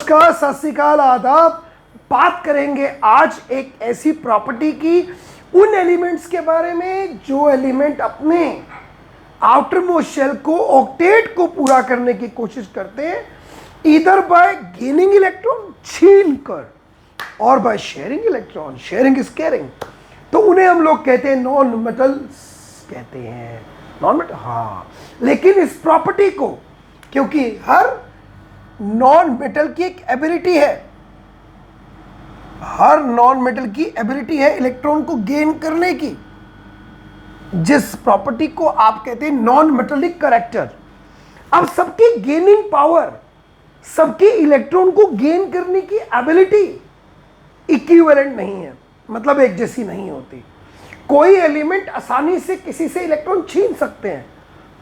नमस्कार, सत श्री अकाल, आदाब। बात करेंगे आज एक ऐसी प्रॉपर्टी की, उन एलिमेंट्स के बारे में जो एलिमेंट अपने आउटर मोस्ट शेल को, ऑक्टेट को पूरा करने की कोशिश करते हैं, ईदर बाय गेनिंग इलेक्ट्रॉन छीन कर और by sharing electron. Sharing is caring. तो उन्हें हम लोग कहते हैं नॉन मेटल्स कहते हैं। नॉन मेटल, हाँ। लेकिन इस प्रॉपर्टी को, क्योंकि हर नॉन मेटल की एक एबिलिटी है, हर नॉन मेटल की एबिलिटी है इलेक्ट्रॉन को गेन करने की, जिस प्रॉपर्टी को आप कहते हैं नॉन मेटेलिक कैरेक्टर। अब सबकी गेनिंग पावर, सबकी इलेक्ट्रॉन को गेन करने की एबिलिटी इक्विवेलेंट नहीं है, मतलब एक जैसी नहीं होती। कोई एलिमेंट आसानी से किसी से इलेक्ट्रॉन छीन सकते हैं।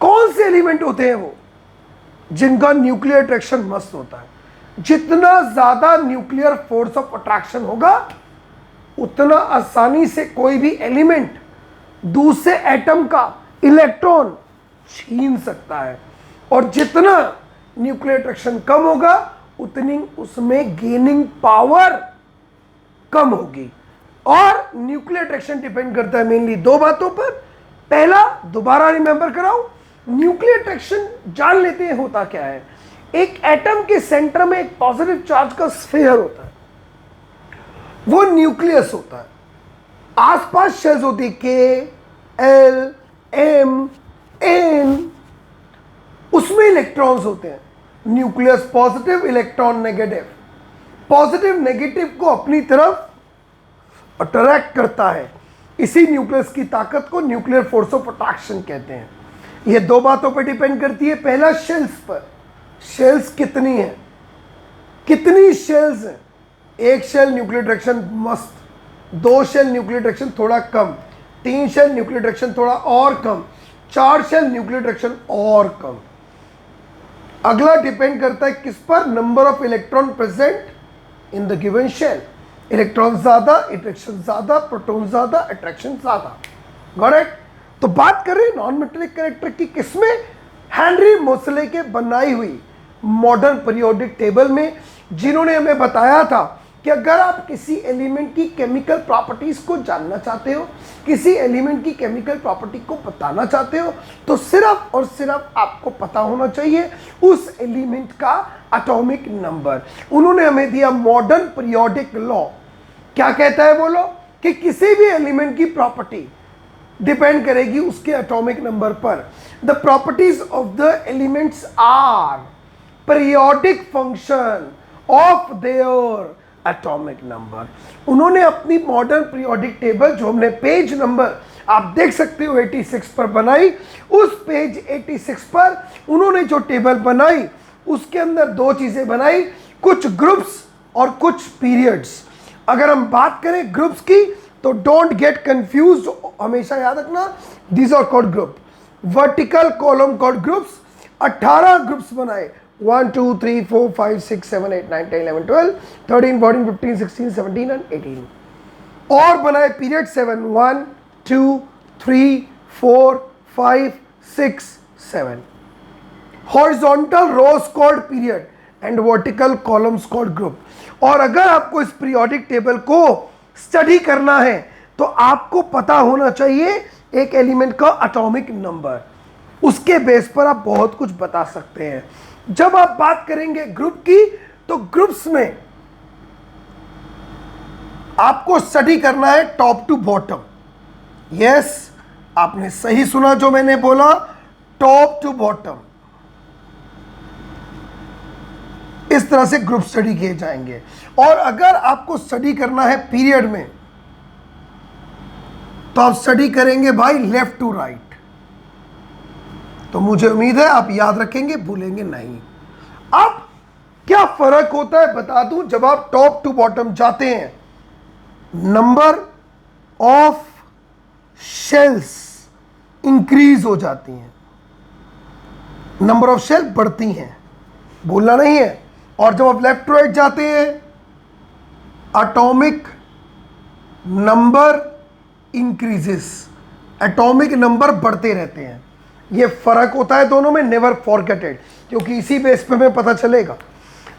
कौन से एलिमेंट होते हैं वो? जिनका न्यूक्लियर अट्रैक्शन मस्त होता है। जितना ज्यादा न्यूक्लियर फोर्स ऑफ अट्रैक्शन होगा, उतना आसानी से कोई भी एलिमेंट दूसरे एटम का इलेक्ट्रॉन छीन सकता है। और जितना न्यूक्लियर अट्रैक्शन कम होगा, उतनी उसमें गेनिंग पावर कम होगी। और न्यूक्लियर अट्रैक्शन डिपेंड करता है मेनली दो बातों पर। पहला, दोबारा रिमेंबर कराऊं, न्यूक्लियर अट्रैक्शन जान लेते हैं होता क्या है। एक एटम के सेंटर में एक पॉजिटिव चार्ज का स्फीयर होता है, वो न्यूक्लियस होता है। आसपास शेल्स होती है, के, एल, एम, एन, उसमें इलेक्ट्रॉन्स होते हैं। Nucleus positive, electron negative. Positive negative को अपनी तरफ अट्रैक्ट करता है। इसी न्यूक्लियस की ताकत को न्यूक्लियर फोर्स ऑफ अट्रैक्शन कहते हैं। ये दो बातों पर डिपेंड करती है। पहला, शेल्स पर। शेल्स कितनी है, कितनी शेल्स हैं? एक शेल न्यूक्लियर अट्रैक्शन मस्त, दो शेल न्यूक्लियर अट्रैक्शन थोड़ा कम, तीन शेल न्यूक्लियर अट्रैक्शन थोड़ा और कम, चार शेल न्यूक्लियर अट्रैक्शन और कम। अगला डिपेंड करता है किस पर? Number of electron present in the given shell. Electron ज्यादा, अट्रैक्शन ज्यादा, प्रोटॉन ज्यादा, अट्रैक्शन ज्यादा। Got it? तो बात करें नॉन मेटेलिक कैरेक्टर की, किसमें? हेनरी मोसले के बनाई हुई मॉडर्न पीरियोडिक टेबल में, जिन्होंने हमें बताया था कि अगर आप किसी एलिमेंट की केमिकल प्रॉपर्टीज को जानना चाहते हो, किसी एलिमेंट की केमिकल प्रॉपर्टी को बताना चाहते हो, तो सिर्फ और सिर्फ आपको पता होना चाहिए उस एलिमेंट का एटॉमिक नंबर। उन्होंने हमें दिया मॉडर्न पीरियोडिक लॉ। क्या कहता है वो लॉ? कि किसी भी एलिमेंट की प्रॉपर्टी डिपेंड करेगी उसके एटॉमिक नंबर पर। The properties of the elements are periodic function of their atomic number. उन्होंने अपनी मॉडर्न पीरियोडिक टेबल, जो हमने पेज नंबर आप देख सकते हो 86 पर बनाई, उस पेज 86 पर उन्होंने जो टेबल बनाई, उसके अंदर दो चीजें बनाई, कुछ ग्रुप्स और कुछ पीरियड्स। अगर हम बात करें ग्रुप्स की, तो डोंट गेट कंफ्यूज, हमेशा याद रखना, these are called group. Vertical column called groups. 18 groups बनाए, 1 2 3 4 5 6 7 8 9 10 11 12 13 14 15 16 17 एंड 18। और बनाए period 7 1 2 3 4 5 6 7। Horizontal rows called period and vertical columns called group. और अगर आपको इस पीरियोडिक टेबल को स्टडी करना है, तो आपको पता होना चाहिए एक एलिमेंट का एटॉमिक नंबर। उसके बेस पर आप बहुत कुछ बता सकते हैं। जब आप बात करेंगे ग्रुप की, तो ग्रुप्स में आपको स्टडी करना है टॉप टू बॉटम। यस, आपने सही सुना जो मैंने बोला, टॉप टू बॉटम। इस तरह से ग्रुप स्टडी किए जाएंगे। और अगर आपको स्टडी करना है पीरियड में, तो आप स्टडी करेंगे भाई लेफ्ट टू राइट। तो मुझे उम्मीद है आप याद रखेंगे, भूलेंगे नहीं। अब क्या फर्क होता है बता दूं। जब आप टॉप टू बॉटम जाते हैं, नंबर ऑफ शेल्स इंक्रीज हो जाती हैं, नंबर ऑफ शेल बढ़ती हैं, भूलना नहीं है। और जब आप लेफ्ट टू राइट जाते हैं, atomic number increases, atomic number बढ़ते रहते हैं। ये फर्क होता है दोनों में, नेवर फॉरगेट इट, क्योंकि इसी बेस पे हमें पता चलेगा।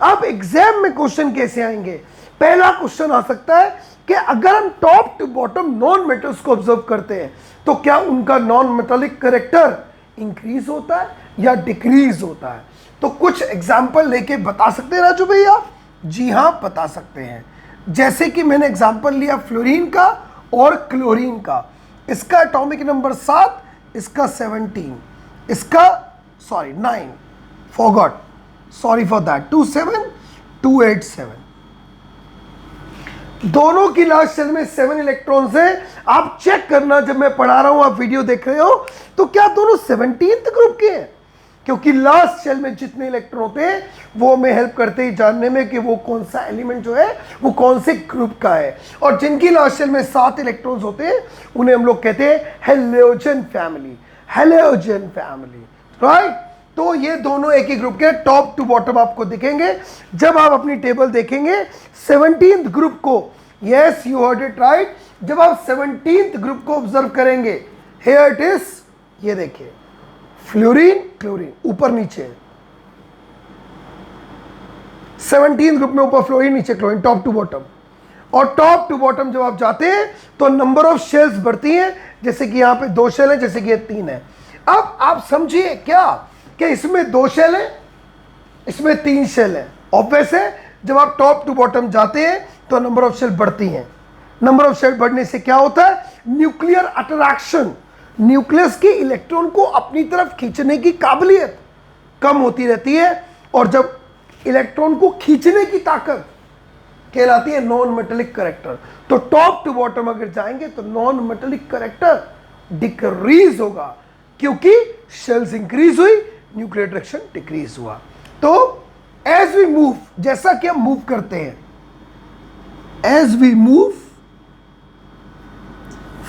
अब एग्जाम में क्वेश्चन कैसे आएंगे? पहला क्वेश्चन आ सकता है कि अगर हम top to bottom non metals को ऑब्जर्व करते हैं तो क्या उनका नॉन मेटालिक कैरेक्टर इंक्रीज होता है या डिक्रीज होता है? तो कुछ एग्जाम्पल लेके बता सकते हैं राजू भैया? जी हाँ, बता सकते हैं। जैसे कि मैंने एग्जाम्पल लिया फ्लोरीन का और क्लोरीन का। इसका एटॉमिक नंबर 7, इसका 17, इसका 9, फॉरगॉट, सॉरी फॉर दैट, 27287। दोनों की लास्ट शेल में 7 इलेक्ट्रॉन्स हैं। आप चेक करना, जब मैं पढ़ा रहा हूं आप वीडियो देख रहे हो, तो क्या दोनों 17th ग्रुप के हैं? क्योंकि लास्ट शेल में जितने इलेक्ट्रॉन होते हैं वो हमें हेल्प करते हैं जानने में कि वो कौन सा एलिमेंट जो है वो कौन से ग्रुप का है। और जिनकी लास्ट शेल में 7 इलेक्ट्रॉन्स होते हैं उन्हें हम लोग कहते हैं halogen family, halogen family, right. तो ये दोनों एक ही ग्रुप के टॉप टू बॉटम आपको दिखेंगे जब आप अपनी टेबल देखेंगे 17th ग्रुप को। Yes, you heard it right. जब आप 17th ग्रुप को ऑब्जर्व करेंगे, हियर इट इज, ये देखिए फ्लोरीन क्लोरीन ऊपर नीचे, 17th ग्रुप में ऊपर फ्लोरीन नीचे क्लोरीन, टॉप टू बॉटम। और टॉप टू बॉटम जब आप जाते हैं तो नंबर ऑफ शेल्स बढ़ती हैं, जैसे कि यहां पे 2 शेल है, जैसे कि ये 3 है। अब आप समझिए क्या कि इसमें 2 शेल है, इसमें 3 शेल है। ऑब्वियस है, जब आप टॉप टू बॉटम जाते हैं तो नंबर ऑफ शेल बढ़ती हैं। नंबर ऑफ शेल बढ़ने से क्या होता है? न्यूक्लियर अट्रैक्शन, न्यूक्लियस के इलेक्ट्रॉन को अपनी तरफ खींचने की काबिलियत कम होती रहती है। और जब इलेक्ट्रॉन को खींचने की ताकत कहलाती है नॉन मेटालिक कैरेक्टर। तो टॉप टू बॉटम अगर जाएंगे तो नॉन मेटालिक कैरेक्टर डिक्रीज होगा, क्योंकि शेल्स इंक्रीज हुई, न्यूक्लियर अट्रैक्शन डिक्रीज हुआ। तो एज वी मूव, जैसा कि हम मूव करते हैं, as we move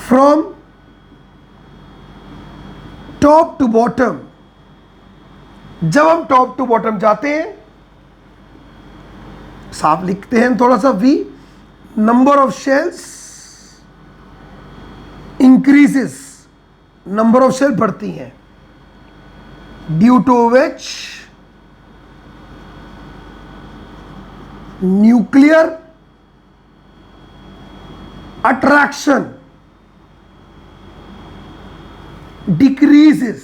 from top to bottom, जब हम टॉप टू बॉटम जाते हैं, साफ लिखते हैं थोड़ा सा, we, number of shells increases, number of shell बढ़ती हैं, due to which nuclear attraction decreases.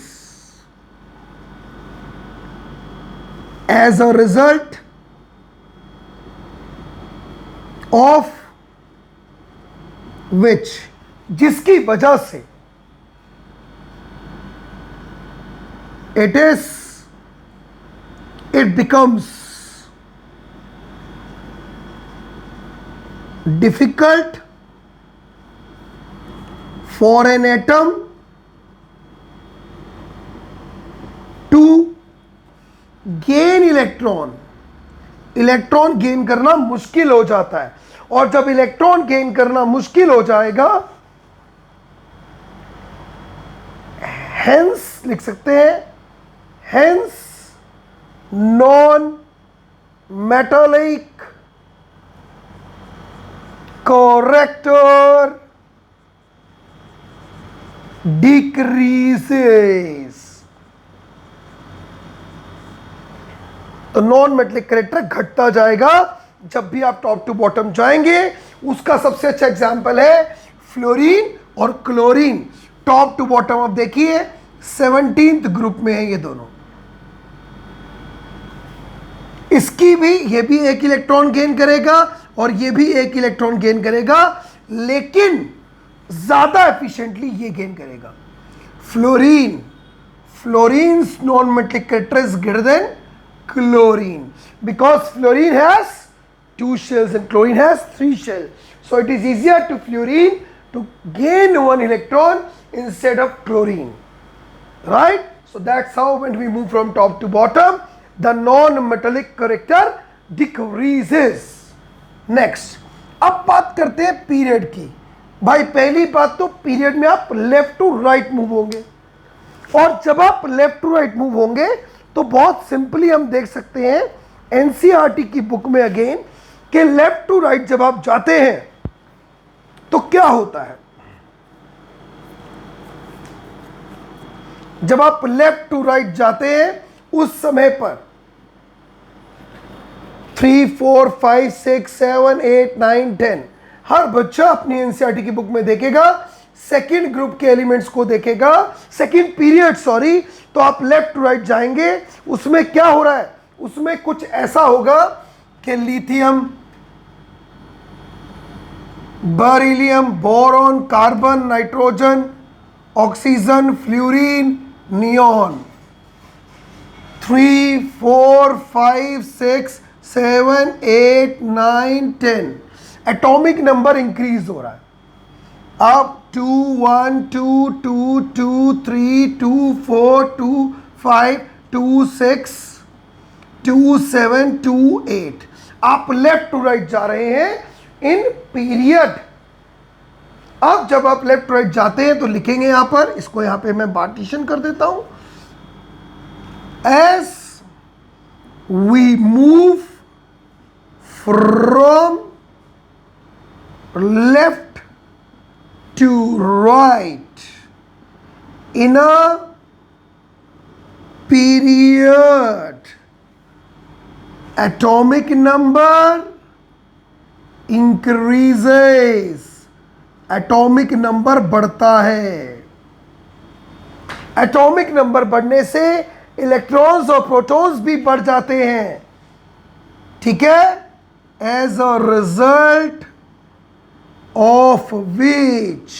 As a result of which, जिसकी वजह से it becomes difficult for an atom to gain electron. Electron gain करना मुश्किल हो जाता है, और जब इलेक्ट्रॉन गेन करना मुश्किल हो जाएगा, हेंस लिख सकते हैं, hence non metallic character decreases. तो नॉन मेटालिक कैरेक्टर घटता जाएगा जब भी आप टॉप टू बॉटम जाएंगे। उसका सबसे अच्छा एग्जांपल है फ्लोरीन और क्लोरीन। टॉप टू बॉटम आप देखिए 17th ग्रुप में है ये दोनों। इसकी भी, ये भी एक इलेक्ट्रॉन गेन करेगा और ये भी एक इलेक्ट्रॉन गेन करेगा, लेकिन ज्यादा एफिशिएंटली ये गेन करेगा। Fluorine non metallic character is greater than chlorine, because fluorine has 2 shells and chlorine has 3 shells. So it is easier to fluorine to gain 1 electron instead of chlorine, right? So that's how when we move from top to bottom, the non-metallic character decreases. Next, अब बात करते हैं period की। भाई पहली बात तो period में आप लेफ्ट टू राइट मूव होंगे, और जब आप लेफ्ट टू राइट मूव होंगे तो बहुत सिंपली हम देख सकते हैं एनसीईआरटी की बुक में अगेन कि लेफ्ट टू राइट जब आप जाते हैं तो क्या होता है। जब आप लेफ्ट टू राइट जाते हैं उस समय पर 3, 4, 5, 6, 7, 8, 9, 10 हर बच्चा अपनी एनसीईआरटी की बुक में देखेगा, सेकंड ग्रुप के एलिमेंट्स को देखेगा, सेकंड पीरियड सॉरी, तो आप लेफ्ट टू राइट जाएंगे, उसमें क्या हो रहा है, उसमें कुछ ऐसा होगा कि lithium, beryllium, boron, carbon, nitrogen, oxygen, fluorine, neon, 3, 4, 5, 6, 7, 8, 9, 10 atomic number increase हो रहा है। अब 2, 1, 2, 2, 2, 3, 2, 4, 2, 5, 2, 6, 2, 7, 2, 8 आप लेफ्ट टू राइट जा रहे हैं इन पीरियड। अब जब आप लेफ्ट राइट जाते हैं तो लिखेंगे यहां पर, इसको यहां पे मैं पार्टीशन कर देता हूं, as we move from left to right in a period, atomic number increases, atomic number बढ़ता है। एटॉमिक नंबर बढ़ने से इलेक्ट्रॉन्स और प्रोटॉन्स भी बढ़ जाते हैं, ठीक है। As a result of which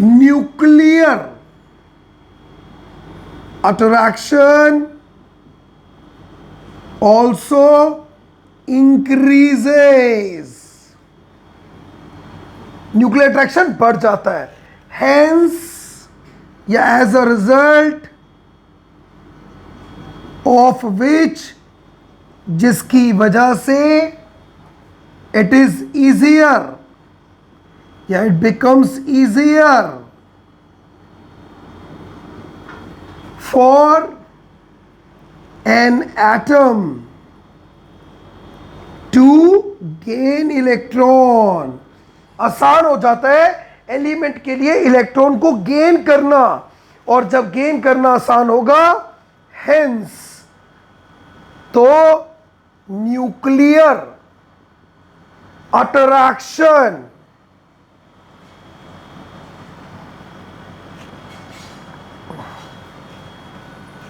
nuclear attraction also increases, nuclear attraction बढ़ जाता है। हेंस या as a result of which, जिसकी वजह से इट इज ईजियर या it becomes easier for an atom to gain electron, आसान हो जाता है एलिमेंट के लिए इलेक्ट्रॉन को गेन करना, और जब गेन करना आसान होगा, हेंस तो न्यूक्लियर अट्रैक्शन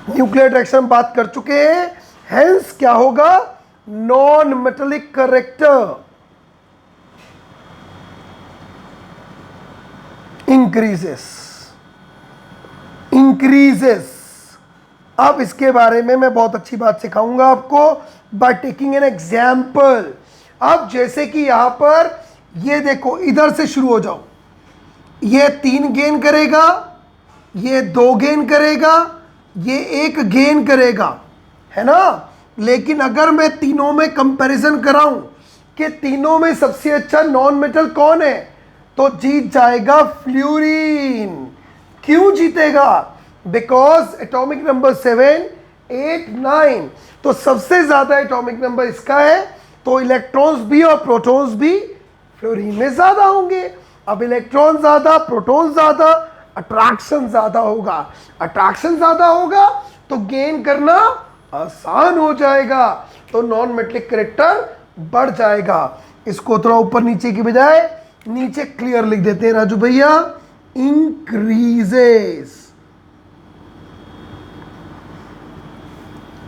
न्यूक्लियर अट्रैक्शन बात कर चुके हैं। हेंस क्या होगा, नॉन मेटेलिक कैरेक्टर इंक्रीजेस। अब इसके बारे में मैं बहुत अच्छी बात सिखाऊंगा आपको बाय टेकिंग एन एग्जाम्पल। अब जैसे कि यहां पर ये देखो, इधर से शुरू हो जाओ, ये 3 गेन करेगा, ये 2 गेन करेगा, ये 1 गेन करेगा, है ना। लेकिन अगर मैं तीनों में कंपैरिजन कराऊं कि तीनों में सबसे अच्छा नॉन मेटल कौन है, तो जीत जाएगा फ्लोरीन। क्यों जीतेगा, बिकॉज एटॉमिक नंबर 7, 8, 9, तो सबसे ज्यादा एटॉमिक नंबर इसका है, तो इलेक्ट्रॉन्स भी और प्रोटॉन्स भी फ्लोरीन में ज्यादा होंगे। अब इलेक्ट्रॉन ज्यादा, प्रोटॉन ज्यादा, अट्रैक्शन ज्यादा होगा, अट्रैक्शन ज्यादा होगा तो गेन करना आसान हो जाएगा, तो नॉन मेटेलिक कैरेक्टर बढ़ जाएगा। इसको थोड़ा ऊपर नीचे की बजाय नीचे क्लियर लिख देते हैं राजू भैया, इंक्रीजेस।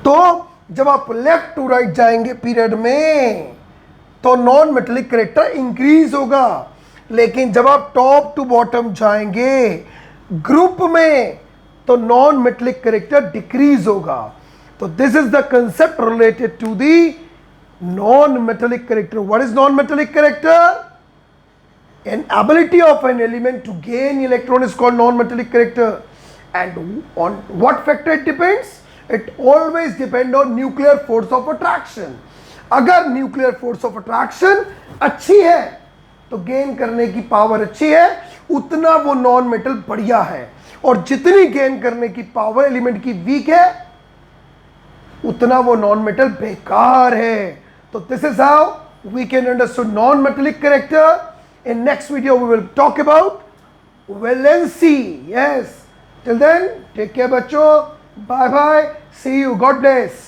तो जब आप लेफ्ट टू राइट जाएंगे पीरियड में तो नॉन मेटेलिक कैरेक्टर इंक्रीज होगा, लेकिन जब आप टॉप टू बॉटम जाएंगे ग्रुप में तो नॉन मेटेलिक कैरेक्टर डिक्रीज होगा। तो this is the concept related to the non metallic character. What is non metallic character? An ability of an element to gain electron is called non-metallic character. And on what factor it depends? It always depends on nuclear force of attraction. अगर nuclear force of attraction अच्छी है तो gain करने की power अच्छी है, उतना वो नॉन मेटल बढ़िया है, और जितनी गेन करने की पावर एलिमेंट की वीक है उतना वो नॉन मेटल बेकार है। तो this is how we can understand non metallic character. In next video we will talk about valency. Yes. Till then, take care बच्चों. Bye bye. See you. God bless.